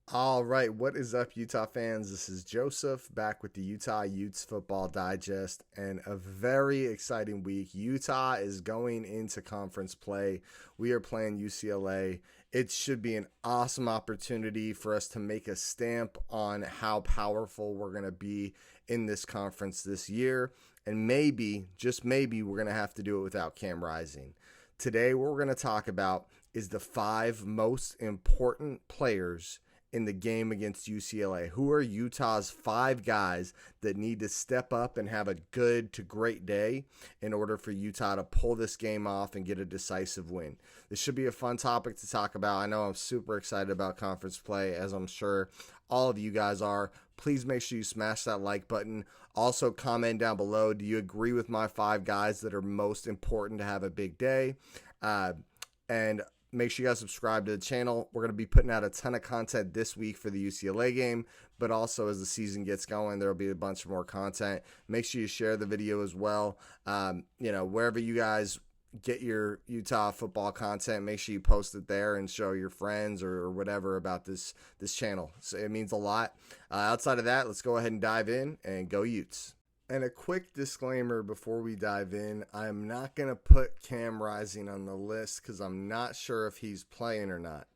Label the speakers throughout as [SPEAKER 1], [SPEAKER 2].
[SPEAKER 1] All right, what is up, Utah fans? This is Joseph back with the Utah Utes Football Digest, and a very exciting week. Utah is going into conference play. We are playing UCLA. It should be an awesome opportunity for us to make a stamp on how powerful we're going to be in this conference this year, and maybe, just maybe, we're going to have to do it without Cam Rising. Today, what we're going to talk about is the five most important players in the game against UCLA. Who are Utah's five guys that need to step up and have a good to great day in order for Utah to pull this game off and get a decisive win? This should be a fun topic to talk about. I know I'm super excited about conference play, as I'm sure all of you guys are. Please make sure you smash that like button. Also, comment down below. Do you agree with my five guys that are most important to have a big day? And make sure you guys subscribe to the channel. We're going to be putting out a ton of content this week for the UCLA game, but also as the season gets going, there will be a bunch more content. Make sure you share the video as well. Wherever you guys get your Utah football content, make sure you post it there and show your friends or whatever about this channel. So it means a lot. Outside of that, let's go ahead and dive in and go Utes. And a quick disclaimer before we dive in, I'm not going to put Cam Rising on the list because I'm not sure if he's playing or not.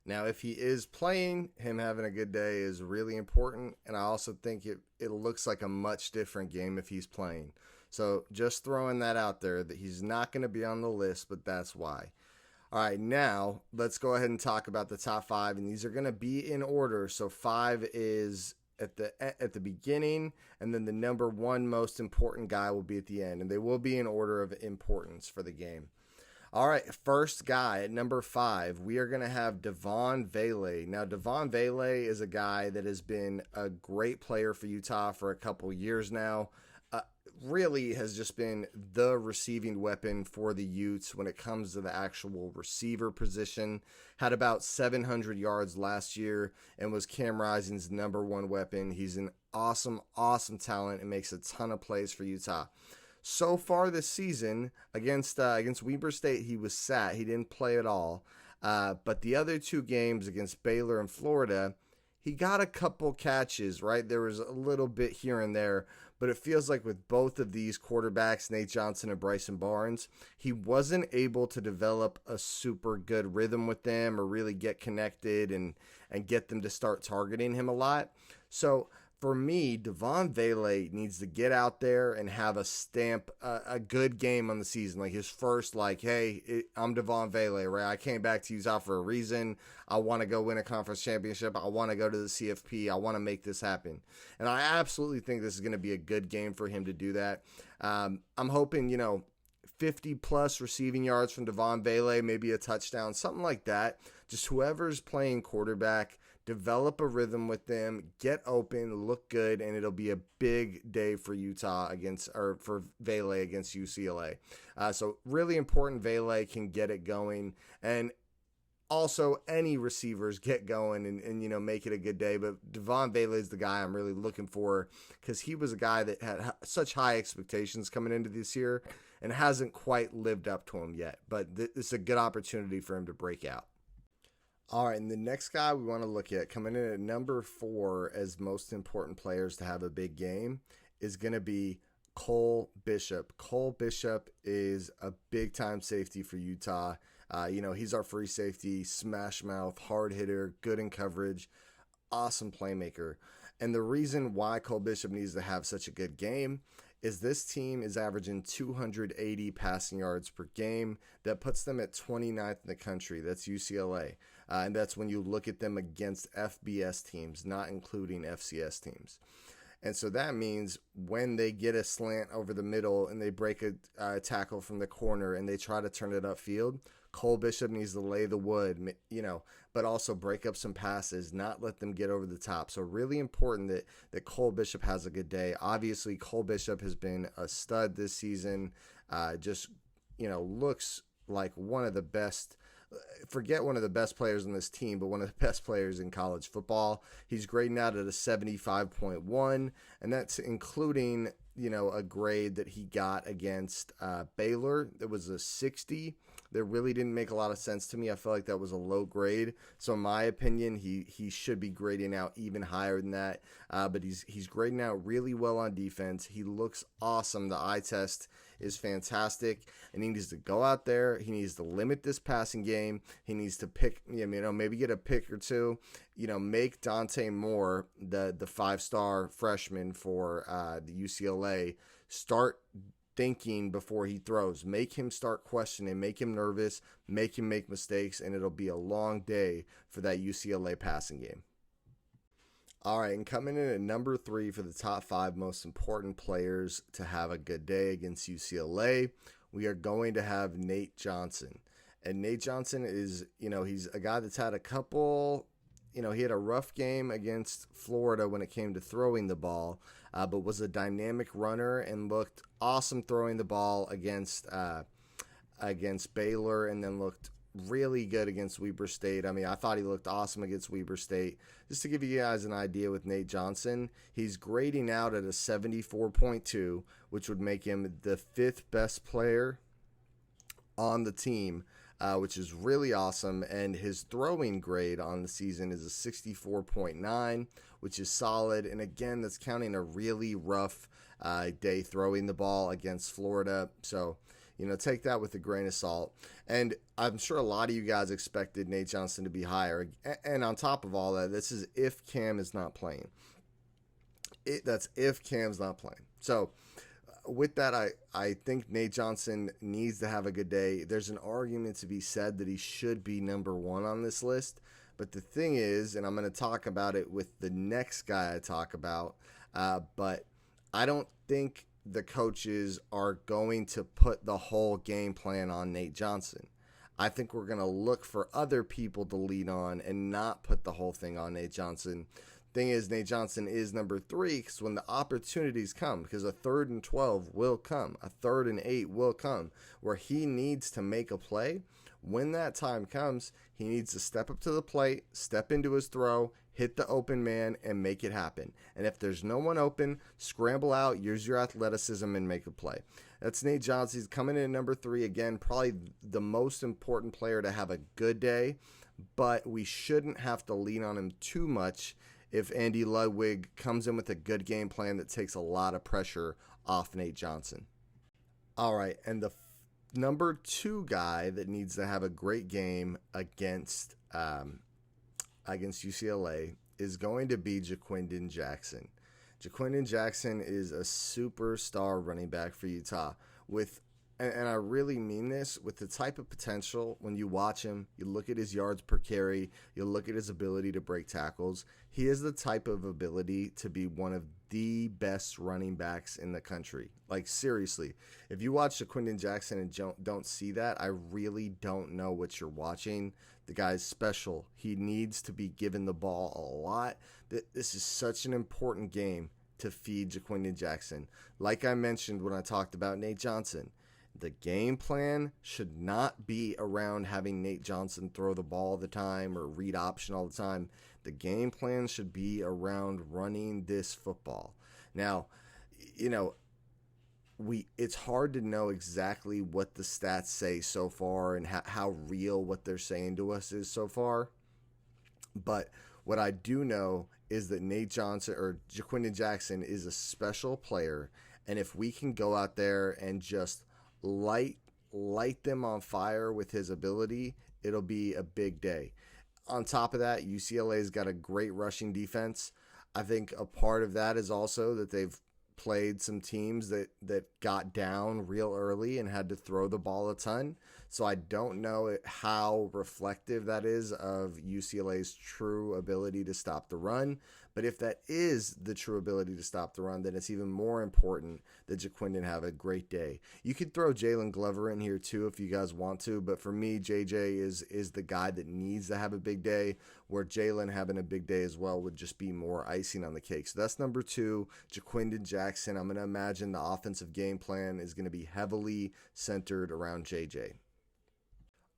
[SPEAKER 1] Now, if he is playing, him having a good day is really important, and I also think it looks like a much different game if he's playing. So just throwing that out there that he's not going to be on the list, but that's why. All right, now let's go ahead and talk about the top five, and these are going to be in order. So five is at the beginning, and then the number one most important guy will be at the end, and they will be in order of importance for the game. All right, first guy at number five, we are going to have VELE. Now, VELE is a guy that has been a great player for Utah for a couple years now. Really has just been the receiving weapon for the Utes when it comes to the actual receiver position. Had about 700 yards last year and was Cam Rising's number one weapon. He's an awesome talent and makes a ton of plays for Utah. So far this season against Weber State, he was sat. He didn't play at all. But the other two games against Baylor and Florida, he got a couple catches, right? There was a little bit here and there, but it feels like with both of these quarterbacks, Nate Johnson and Bryson Barnes, he wasn't able to develop a super good rhythm with them or really get connected and get them to start targeting him a lot. So for me, VELE needs to get out there and have a good game on the season. Like his first, hey, I'm VELE, right? I came back to Utah for a reason. I want to go win a conference championship. I want to go to the CFP. I want to make this happen. And I absolutely think this is going to be a good game for him to do that. I'm hoping, 50 plus receiving yards from VELE, maybe a touchdown, something like that. Just whoever's playing quarterback, develop a rhythm with them, get open, look good, and it'll be a big day for for VELE against UCLA. So really important VELE can get it going, and also any receivers get going and make it a good day. But VELE is the guy I'm really looking for because he was a guy that had such high expectations coming into this year and hasn't quite lived up to them yet. But it's a good opportunity for him to break out. All right, and the next guy we want to look at coming in at number 4 as most important players to have a big game is going to be Cole Bishop. Cole Bishop is a big-time safety for Utah. He's our free safety, smash mouth, hard hitter, good in coverage, awesome playmaker. And the reason why Cole Bishop needs to have such a good game is this team is averaging 280 passing yards per game. That puts them at 29th in the country. That's UCLA. And that's when you look at them against FBS teams, not including FCS teams. And so that means when they get a slant over the middle and they break a tackle from the corner and they try to turn it upfield, Cole Bishop needs to lay the wood, but also break up some passes, not let them get over the top. So really important that Cole Bishop has a good day. Obviously, Cole Bishop has been a stud this season. Looks like one of the best. Forget one of the best players on this team, but one of the best players in college football. He's grading out at a 75.1, and that's including, a grade that he got against Baylor. That was a 60. that really didn't make a lot of sense to me. I feel like that was a low grade. So in my opinion, he should be grading out even higher than that. But he's grading out really well on defense. He looks awesome. The eye test is fantastic, and he needs to go out there. He needs to limit this passing game. He needs to pick, maybe get a pick or two. Make Dante Moore, the 5-star freshman for the UCLA, start thinking before he throws. Make him start questioning, make him nervous, make him make mistakes, and it'll be a long day for that UCLA passing game. All right, and coming in at number 3 for the top 5 most important players to have a good day against UCLA, we are going to have Nate Johnson. And Nate Johnson is, he's a guy that's had a couple, he had a rough game against Florida when it came to throwing the ball, but was a dynamic runner and looked awesome throwing the ball against Baylor, and then looked really good against Weber State. I thought he looked awesome against Weber State. Just to give you guys an idea with Nate Johnson, he's grading out at a 74.2, which would make him the 5th best player on the team, which is really awesome. And his throwing grade on the season is a 64.9, which is solid. And again, that's counting a really rough day throwing the ball against Florida. So, take that with a grain of salt. And I'm sure a lot of you guys expected Nate Johnson to be higher. And on top of all that, this is if Cam is not playing. That's if Cam's not playing. So with that, I think Nate Johnson needs to have a good day. There's an argument to be said that he should be number 1 on this list. But the thing is, and I'm going to talk about it with the next guy I talk about, but I don't think the coaches are going to put the whole game plan on Nate Johnson. I think we're going to look for other people to lean on and not put the whole thing on Nate Johnson. Thing is, Nate Johnson is number 3 because when the opportunities come, because a 3rd and 12 will come, a 3rd and 8 will come, where he needs to make a play. When that time comes, he needs to step up to the plate, step into his throw, hit the open man, and make it happen. And if there's no one open, scramble out, use your athleticism, and make a play. That's Nate Johnson. He's coming in at number 3. Again, probably the most important player to have a good day, but we shouldn't have to lean on him too much if Andy Ludwig comes in with a good game plan that takes a lot of pressure off Nate Johnson. All right, and the number 2 guy that needs to have a great game against UCLA is going to be Jaquindon Jackson. Jaquindon Jackson is a superstar running back for Utah and I really mean this, with the type of potential. When you watch him, you look at his yards per carry, you look at his ability to break tackles. He has the type of ability to be one of the best running backs in the country. Like, seriously, if you watch Jaquindon Jackson and don't see that, I really don't know what you're watching. The guy's special. He needs to be given the ball a lot. This is such an important game to feed Jaquindon Jackson. Like I mentioned when I talked about Nate Johnson, the game plan should not be around having Nate Johnson throw the ball all the time or read option all the time. The game plan should be around running this football. Now, it's hard to know exactly what the stats say so far and how real what they're saying to us is so far. But what I do know is that Nate Johnson or Jaquindon Jackson is a special player. And if we can go out there and just light them on fire with his ability, it'll be a big day. On top of that, UCLA's got a great rushing defense. I think a part of that is also that they've played some teams that got down real early and had to throw the ball a ton. So I don't know how reflective that is of UCLA's true ability to stop the run. But if that is the true ability to stop the run, then it's even more important that Jaquindon have a great day. You could throw Jalen Glover in here too if you guys want to, but for me, JJ is the guy that needs to have a big day, where Jalen having a big day as well would just be more icing on the cake. So that's number 2, Jaquindon Jackson. I'm going to imagine the offensive game plan is going to be heavily centered around JJ.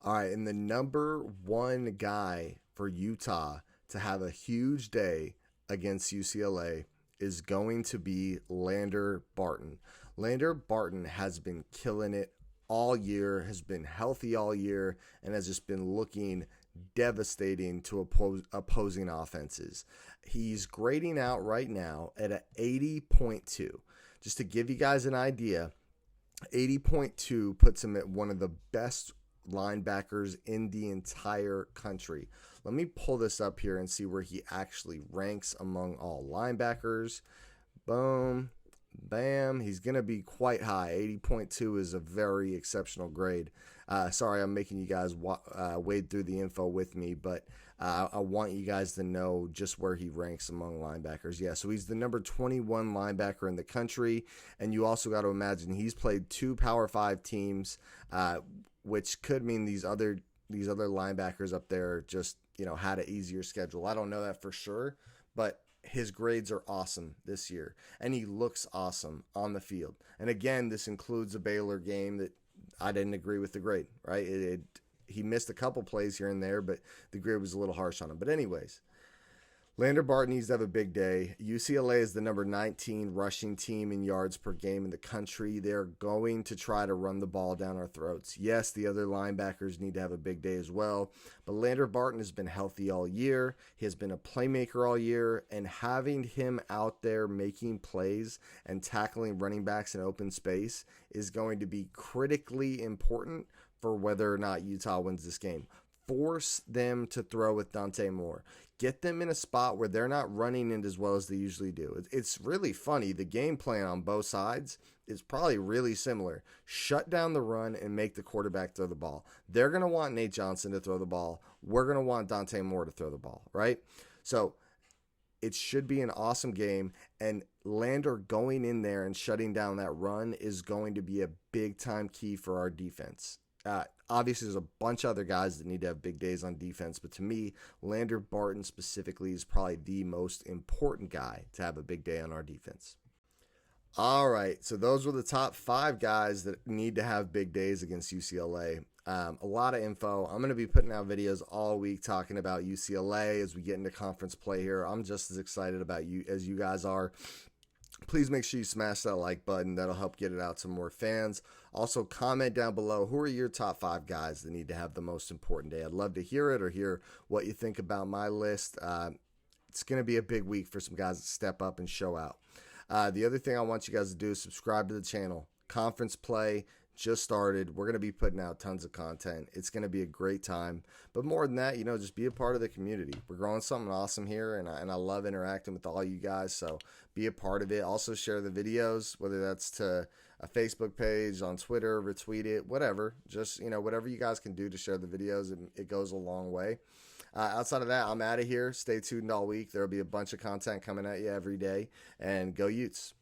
[SPEAKER 1] All right, and the number 1 guy for Utah to have a huge day against UCLA is going to be Lander Barton. Lander Barton has been killing it all year, has been healthy all year, and has just been looking devastating to opposing offenses. He's grading out right now at an 80.2. Just to give you guys an idea, 80.2 puts him at one of the best linebackers in the entire country. Let me pull this up here and see where he actually ranks among all linebackers. Boom. Bam. He's going to be quite high. 80.2 is a very exceptional grade. Sorry, I'm making you guys wade through the info with me, but I want you guys to know just where he ranks among linebackers. Yeah, so he's the number 21 linebacker in the country, and you also got to imagine he's played 2 Power 5 teams, which could mean these other linebackers up there just, had an easier schedule. I don't know that for sure, but his grades are awesome this year, and he looks awesome on the field. And again, this includes a Baylor game that I didn't agree with the grade, right? He missed a couple plays here and there, but the grade was a little harsh on him. But anyways, Lander Barton needs to have a big day. UCLA is the number 19 rushing team in yards per game in the country. They're going to try to run the ball down our throats. Yes, the other linebackers need to have a big day as well, but Lander Barton has been healthy all year. He has been a playmaker all year, and having him out there making plays and tackling running backs in open space is going to be critically important for whether or not Utah wins this game. Force them to throw with Dante Moore. Get them in a spot where they're not running it as well as they usually do. It's really funny. The game plan on both sides is probably really similar. Shut down the run and make the quarterback throw the ball. They're going to want Nate Johnson to throw the ball. We're going to want Dante Moore to throw the ball, right? So it should be an awesome game, and Lander going in there and shutting down that run is going to be a big-time key for our defense. Obviously, there's a bunch of other guys that need to have big days on defense, but to me, Lander Barton specifically is probably the most important guy to have a big day on our defense. All right, so those were the top 5 guys that need to have big days against UCLA. A lot of info. I'm going to be putting out videos all week talking about UCLA as we get into conference play here. I'm just as excited about you as you guys are. Please make sure you smash that like button. That'll help get it out to more fans. Also, comment down below, who are your top 5 guys that need to have the most important day? I'd love to hear it or hear what you think about my list. It's going to be a big week for some guys to step up and show out. The other thing I want you guys to do is subscribe to the channel. Conference play just started. We're going to be putting out tons of content. It's going to be a great time. But more than that, just be a part of the community. We're growing something awesome here, and I love interacting with all you guys. So be a part of it. Also share the videos, whether that's to a Facebook page, on Twitter, retweet it, whatever. Just, whatever you guys can do to share the videos, it goes a long way. Outside of that, I'm out of here. Stay tuned all week. There will be a bunch of content coming at you every day. And go Utes.